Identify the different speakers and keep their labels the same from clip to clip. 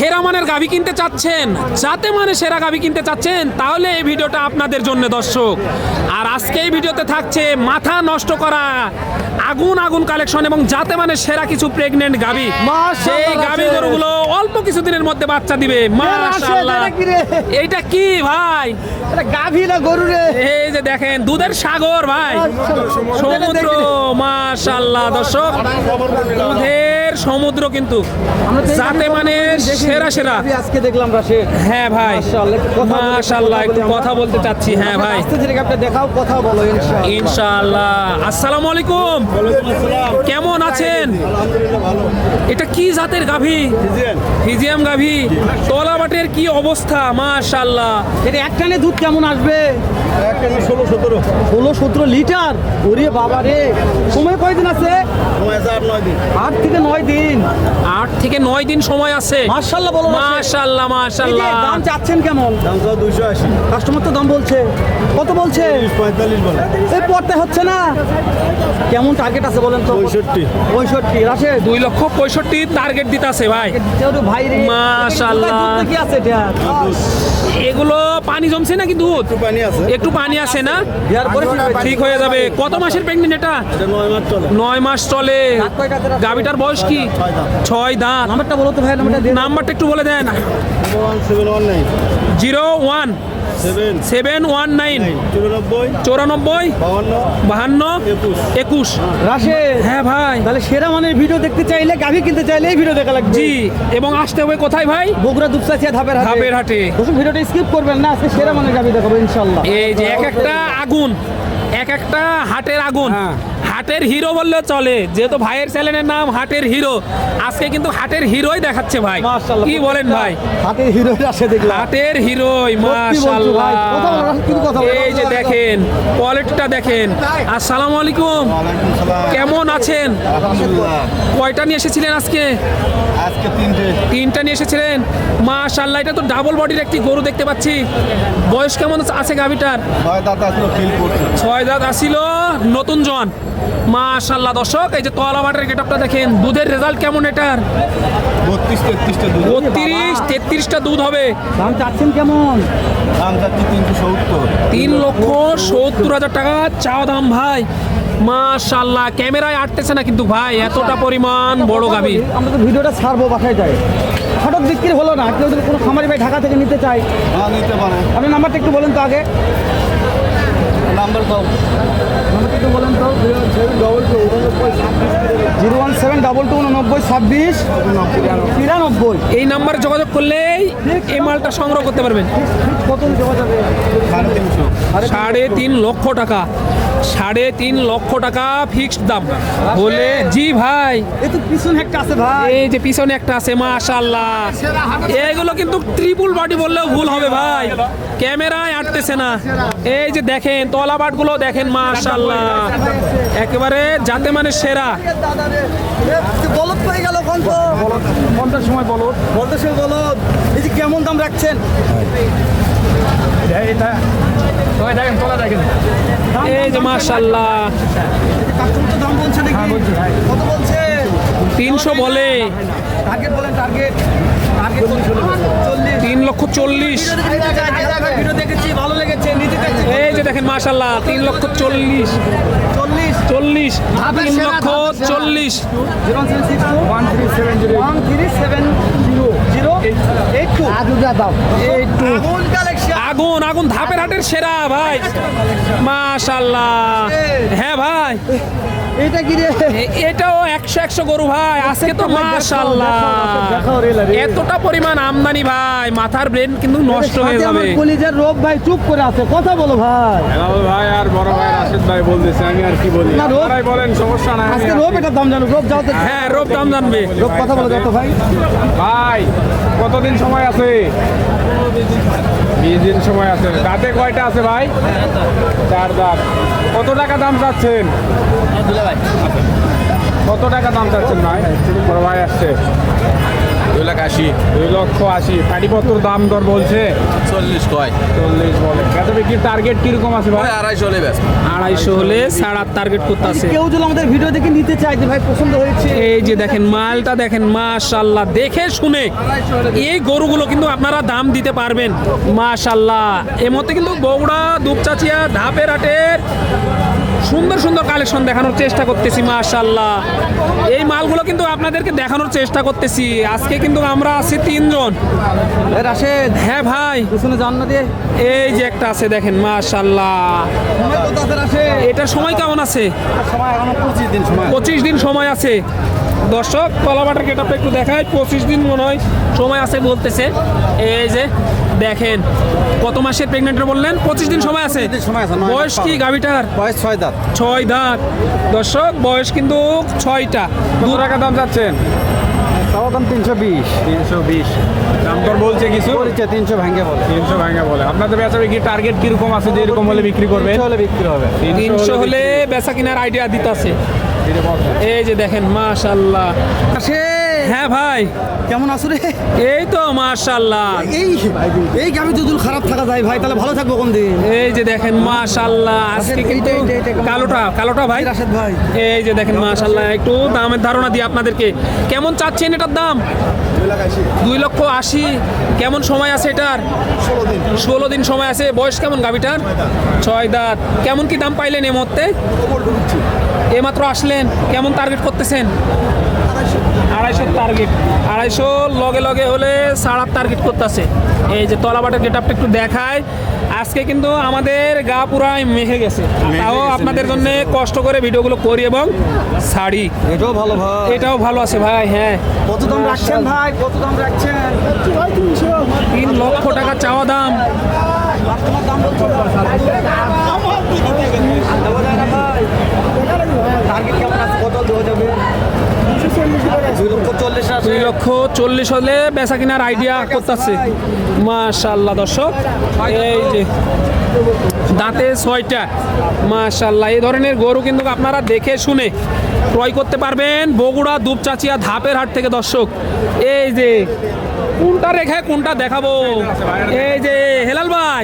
Speaker 1: সেরা মানের গাভী কিনতে চাচ্ছেন, যাতে মানে সেরা গাভী কিনতে চাচ্ছেন, তাহলে এই ভিডিওটা আপনাদের জন্য দর্শক। আর আজকে এই ভিডিওতে থাকছে মাথা নষ্ট করা আগুন আগুন কালেকশন এবং যাতে মানে সেরা কিছু প্রেগনেন্ট গাভী। সেই গাভী গরুগুলো অল্প কিছুদিনের মধ্যে বাচ্চা দিবে। মাশাআল্লাহ, এইটা কি ভাই?
Speaker 2: গাভী না গরু রে?
Speaker 1: এই যে দেখেন দুধের সাগর ভাই, সমুদ্র। মাশাআল্লাহ দর্শক, দুধের সমুদ্র কিন্তু যাতে মানে সেরা সেরা।
Speaker 2: আজকে দেখলাম রাশেদ।
Speaker 1: হ্যাঁ ভাই, মাশাআল্লাহ, একটু কথা বলতে চাচ্ছি। হ্যাঁ ভাই,
Speaker 2: আস্তে ধীরে আপনি দেখাও, কথা বলো ইনশাআল্লাহ।
Speaker 1: ইনশাআল্লাহ। আসসালামু আলাইকুম, কেমন আছেন? এটা কি জাতের গাভী? ফিজিয়াম গাভী। তলাবাটের কি অবস্থা? মাশাআল্লাহ।
Speaker 2: এটা একটানে দুধ কেমন আসবে? 16-17 লিটার। ওরে বাবা রে, সময় কয়দিন আছে? 8 থেকে 9 দিন।
Speaker 1: 8 থেকে 9 দিন সময় আছে।
Speaker 2: মাশাআল্লাহ বলো।
Speaker 1: মাশাআল্লাহ মাশাআল্লাহ।
Speaker 2: দাম চাচ্ছেন কেমন?
Speaker 3: দাম 280।
Speaker 2: কাস্টমার তো দাম বলছে, কত বলছে?
Speaker 3: 45 বলে।
Speaker 2: এই পড়তে হচ্ছে না। কেমন টার্গেট আছে বলেন তো? 65 রাশেদ।
Speaker 1: 2,65,000 টার্গেট দিতেছে ভাই।
Speaker 2: যেহেতু ভাই রে,
Speaker 1: মাশাআল্লাহ।
Speaker 2: দুধ কি আছে এটা?
Speaker 1: এগুলো পানি জমছে নাকি দুধ?
Speaker 3: একটু পানি আছে।
Speaker 1: একটু পানি আছে না?
Speaker 2: দেওয়ার পরে
Speaker 1: ঠিক হয়ে যাবে। কত মাসের প্রেগনেন্ট এটা?
Speaker 3: এটা 9 মাস চলে।
Speaker 1: 9 মাস চলে।
Speaker 2: দাঁত কয়টা আছে?
Speaker 1: গাভিটার বয়স কি? 6 দাঁত।
Speaker 2: নাম্বারটা বলো তো ভাই, নাম্বারটা দিয়ে দাও।
Speaker 1: নাম্বারটা একটু বলে দেন।
Speaker 3: 719
Speaker 1: 01 719 94 52 21।
Speaker 2: রাশেদ,
Speaker 1: হ্যাঁ ভাই।
Speaker 2: তাহলে সেরা মানের ভিডিও দেখতে চাইলে, গাভী কিনতে চাইলে এই ভিডিও দেখা লাগবে।
Speaker 1: জি, এবং আসতে হবে কোথায় ভাই?
Speaker 2: বগুড়া দুপচাচিয়া ধাপের হাটে।
Speaker 1: ধাপের হাটে।
Speaker 2: দর্শক ভিডিওটা স্কিপ করবেন না, আজকে সেরা মানের গাভী দেখাবো ইনশাআল্লাহ।
Speaker 1: এই যে এক একটা আগুন, এক একটা হাটের আগুন। হাটের হিরো বললে চলে, যেহেতু ভাইয়ের চ্যানেলের নাম হাটের হিরো। আজকে কিন্তু হাটের হিরোই দেখাচ্ছে ভাই।
Speaker 2: মাশাআল্লাহ।
Speaker 1: কি বলেন ভাই?
Speaker 2: হাতের হিরো রাশেদ দেখলাম।
Speaker 1: হাটের হিরোই। মাশাআল্লাহ।
Speaker 2: কথা বলো রাশেদ, তুমি কথা বলো।
Speaker 1: এই যে দেখেন কোয়ালিটিটা দেখেন। আসসালামু আলাইকুম, কেমন আছেন? কয়টা নিয়ে এসেছিলেন আজকে?
Speaker 3: আজকে
Speaker 1: 3টা নিয়ে এসেছিলেন। মাশাআল্লাহ, এটা তো ডাবল বডির একটি গরু দেখতে পাচ্ছি। বয়স কেমন আছে গাভিটার?
Speaker 3: 6 দাঁত আসলো, ফিল করছে।
Speaker 1: 6 দাঁত আসিল, নতুন জন। মাশাআল্লাহ দর্শক, এই যে তলা বাটের গেটআপটা দেখেন। দুধের রেজাল্ট কেমন এটার?
Speaker 3: 32-33টা দুধ।
Speaker 1: 32-33টা দুধ হবে।
Speaker 2: দাম চাচ্ছেন কেমন?
Speaker 3: দাম যাচ্ছে 370।
Speaker 1: 3,70,000 টাকা চাওয়া দাম ভাই। মাশাআল্লাহ, ক্যামেরায় আটতেছে না কিন্তু ভাই, এতটা পরিমাণ বড় গাভী।
Speaker 2: আমরা তো ভিডিওটা ছাড়বো, বাসায় যাই। হঠাৎ বিক্রি হলো না, কেউ যদি কোনো খামারি ভাই ঢাকা থেকে নিতে চায়,
Speaker 3: হ্যাঁ, নিতে পারে।
Speaker 2: আপনি নাম্বারটা একটু বলেন তো আগে।
Speaker 3: নাম্বার দাও।
Speaker 2: নাম্বারটা একটু বলেন তো। 01722292693।
Speaker 1: এই নাম্বারে যোগাযোগ করলেই এই মালটা সংগ্রহ করতে পারবেন।
Speaker 2: কত দেওয়া যাবে?
Speaker 1: 3.5 লক্ষ টাকা। 3.5 লক্ষ টাকা ফিক্সড দাম বলে। জি ভাই,
Speaker 2: এই তো পিছনে একটা আছে ভাই।
Speaker 1: এই যে পিছনে একটা আছে। মাশাআল্লাহ, এইগুলো কিন্তু ট্রিপল বডি বললেও ভুল হবে ভাই, ক্যামেরায় আটতেছে না। এই যে দেখেন তলা বাটগুলো দেখেন। মাশাআল্লাহ, একেবারে যাতে মানে সেরা।
Speaker 2: বলদ পেয়ে গেল কত?
Speaker 3: কোনটার সময় বলো?
Speaker 2: বলতে সে বলদ। এই যে কেমন দাম রাখছেন?
Speaker 3: দেখেন, তোলা দেখেন।
Speaker 1: এই যে মাশাআল্লাহ,
Speaker 2: কাস্টমার তো দাম বলছে নাকি? কত বলছে?
Speaker 1: 300 বলে।
Speaker 2: টার্গেট বলেন, টার্গেট। টার্গেট 40।
Speaker 1: 3,40,000।
Speaker 2: ভিডিও দেখেছি, ভালো লেগেছে, নিতে চাইছি।
Speaker 1: এই যে দেখেন মাশাআল্লাহ, 3,40,000।
Speaker 2: 40।
Speaker 1: 3,40,000।
Speaker 2: 01732
Speaker 1: আগুন আগুন ধাপের হাটের সেরা ভাই। মাশাআল্লাহ। হ্যাঁ ভাই,
Speaker 2: এটা কি রে?
Speaker 1: এটাও 100 গরু ভাই আজকে তো। মাশাআল্লাহ, এতটা পরিমাণ আমদানি ভাই, মাথার ব্রেন কিন্তু নষ্ট হয়ে যাবে।
Speaker 2: আমার কলিজার রোগ ভাই চুপ করে আছে, কথা বলো ভাই।
Speaker 3: ভাই আর বড় ভাই রাশেদ ভাই বলতেছে, আমি আর কি বলি?
Speaker 2: না, রোব।
Speaker 3: ভাই বলেন, সমস্যা নাই।
Speaker 2: আজকে রোব এটার দাম জানো? রোব যাও তো।
Speaker 1: হ্যাঁ, রোব দাম জানবে।
Speaker 2: রোব কথা বলো যত ভাই।
Speaker 3: ভাই কতদিন সময় আছে? 20 দিন সময় আছে। দাঁতে কয়টা আছে ভাই? 4 দাঁত। কত টাকা দাম চাচ্ছেন? কত টাকা দাম চাচ্ছেন ভাই? বড় ভাই আসছে।
Speaker 4: 2,80,000
Speaker 3: 2,80,000 পাটিপত্র দাম দর বলছে
Speaker 4: 40 কয়
Speaker 3: 40 বলে। বেচা বিক্রির টার্গেট কিরকম আছে ভাই?
Speaker 4: 250 হলে ব্যাস
Speaker 1: 250 হলে ছাড়ার টার্গেট করতেছে।
Speaker 2: কেউ যদি আমাদের ভিডিও দেখে নিতে চায় যে ভাই পছন্দ হয়েছে,
Speaker 1: এই যে দেখেন মালটা দেখেন, মাশাল্লাহ, দেখে শুনে এই গরুগুলো কিন্তু আপনারা দাম দিতে পারবেন। মাশাল্লাহ, এর মধ্যে কিন্তু বগুড়া দুপচাচিয়া ধাপের হাটের সুন্দর সুন্দর কালেকশন দেখানোর চেষ্টা করতেছি। মাশাল্লাহ, এই মালগুলো কিন্তু আপনাদেরকে দেখানোর চেষ্টা করতেছি। আজকে কিন্তু আমরা আছি 3 জন।
Speaker 2: রাশেদ
Speaker 1: হ্যাঁ ভাই,
Speaker 2: পিছনে জান্নাত দিয়ে
Speaker 1: এই যে একটা আছে দেখেন, মাশাল্লাহ।
Speaker 2: সময় কত আছে রাশেদ?
Speaker 1: এটার সময় কেমন আছে?
Speaker 2: সময় এখনো 25 দিন সময়।
Speaker 1: 25 দিন সময় আছে। দর্শক, কলাবাটার গেটআপটা একটু দেখায়, 25 দিন মনে হয় সময় আছে বলতেছে। এই যে দেখেন, কত মাসের প্রেগনেন্টের বললেন? 25 দিন সময় আছে।
Speaker 2: 25 দিন সময় আছে, 9
Speaker 1: বয়স
Speaker 2: মাস
Speaker 1: কি গাভিটার?
Speaker 2: বয়স 6 দাঁত।
Speaker 1: 6 দাঁত। দর্শক, বয়স কিন্তু 6টা।
Speaker 3: কত টাকা দাম যাচ্ছেন?
Speaker 2: তাও দাম 320।
Speaker 3: 320 দাম দর বলছে কিছু?
Speaker 2: বলছে 300 ভাঙে বলে।
Speaker 3: 300 ভাঙা বলে। আপনাদের বেচা বিক্রির টার্গেট কিরকম আছে যে এরকম হলে বিক্রি করবেন?
Speaker 2: 300 হলে বিক্রি হবে।
Speaker 1: 300 হলে বেচা কিনার আইডিয়া দিতেছে। এই যে দেখেন, মাশাল্লাহ।
Speaker 2: রাশেদ
Speaker 1: হ্যাঁ ভাই,
Speaker 2: কেমন আছো রে?
Speaker 1: এই তো মাশাল্লাহ।
Speaker 2: এই গাবি যদি খারাপ থাকা যায় ভাই, তাহলে ভালো থাকবো কোন দিন?
Speaker 1: এই যে দেখেন, মাশাল্লাহ, আজকে কিন্তু কালোটা ভাই।
Speaker 2: রাশেদ ভাই
Speaker 1: এই যে দেখেন, মাশাল্লাহ, একটু দামের ধারণা দিই আপনাদেরকে। কেমন চাচ্ছেন এটার দাম? 2,80,000। কেমন সময় আছে এটার? 16 দিন সময় আছে। বয়স কেমন গাভিটার? 6 দাঁত। কেমন কি দাম পাইলেন এই মুহূর্তে? এইমাত্র আসলেন, কেমন টার্গেট করতেছেন? 250 টার্গেট। 250 লগে লগে হলে ছাড়ার টার্গেট করতেছে। এই যে তলাবাটের গেটআপটা একটু দেখায়। আজকে কিন্তু আমাদের গা পুরাই মেহে গেছে, তাও আপনাদের জন্য কষ্ট করে ভিডিওগুলো করি এবং ছাড়ি।
Speaker 2: এটাও ভালো ভাই।
Speaker 1: এটাও ভালো আছে ভাই। হ্যাঁ,
Speaker 2: কত দাম রাখছেন ভাই? কত দাম রাখছেন?
Speaker 1: 3 লক্ষ টাকা চাওয়া দাম।
Speaker 2: কাস্টমার দাম বলছে টার্গেট কেমন আছে? কত দেওয়া যাবে? 2,40,000 আছে।
Speaker 1: 2,40,000 হলে বেচা কিনার আইডিয়া করতেছে। মাশাল্লাহ দর্শক, এই যে দাঁতে 6টা। মাশাল্লাহ, এই ধরনের গরু কিন্তু আপনারা দেখে শুনে ক্রয় করতে পারবেন বগুড়া দুপচাচিয়া ধাপের হাট থেকে। দর্শক, এই যে কোনটা রেখে কোনটা দেখাবো? এই যে হেলাল ভাই,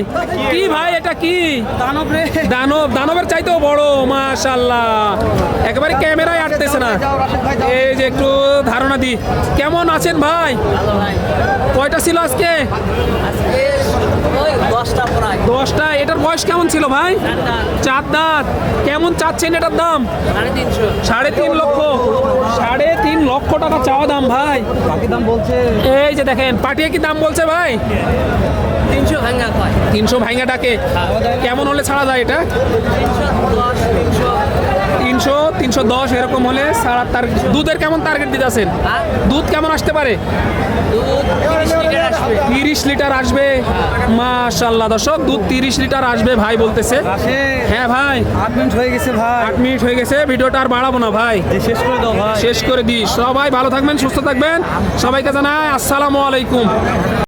Speaker 1: কি ভাই এটা কি?
Speaker 2: দানব রে।
Speaker 1: দানবের চাইতেও বড়। মাশাল্লাহ, একেবারে ক্যামেরায় আটতেছে না। এই যে একটু ধারণা দিই, কেমন আছেন ভাই? কয়টা ছিল আজকে? 10টা। এটার বয়স কেমন ছিল ভাই? 4 দাঁত। কেমন চাচ্ছেন এটার দাম? 3.5 লক্ষ। 3.5 লক্ষ টাকা চাওয়া দাম ভাই।
Speaker 2: বাকি দাম বলছে
Speaker 1: এই যে দেখেন, পাটিয়ে কি দাম বলছে ভাই? 300 ভাঙা ডাকে। কেমন হলে ছাড়া যায় এটা? 310 এরকম হলে ছাড়ার টার্গেট। দুধের কেমন টার্গেট দিতেছেন? দুধ কেমন আসতে পারে? 30 লিটার আসবে। মাশাল্লাহ দর্শক, দুধ 30 লিটার আসবে ভাই বলতেছে। হ্যাঁ ভাই,
Speaker 2: 8 মিনিট হয়ে গেছে ভাই।
Speaker 1: 8 মিনিট হয়ে গেছে। ভিডিওটা আর বাড়াবো না ভাই,
Speaker 2: শেষ করে দাও ভাই।
Speaker 1: শেষ করে দিই। সবাই ভালো থাকবেন, সুস্থ থাকবেন। সবাইকে জানাই আসসালামু আলাইকুম।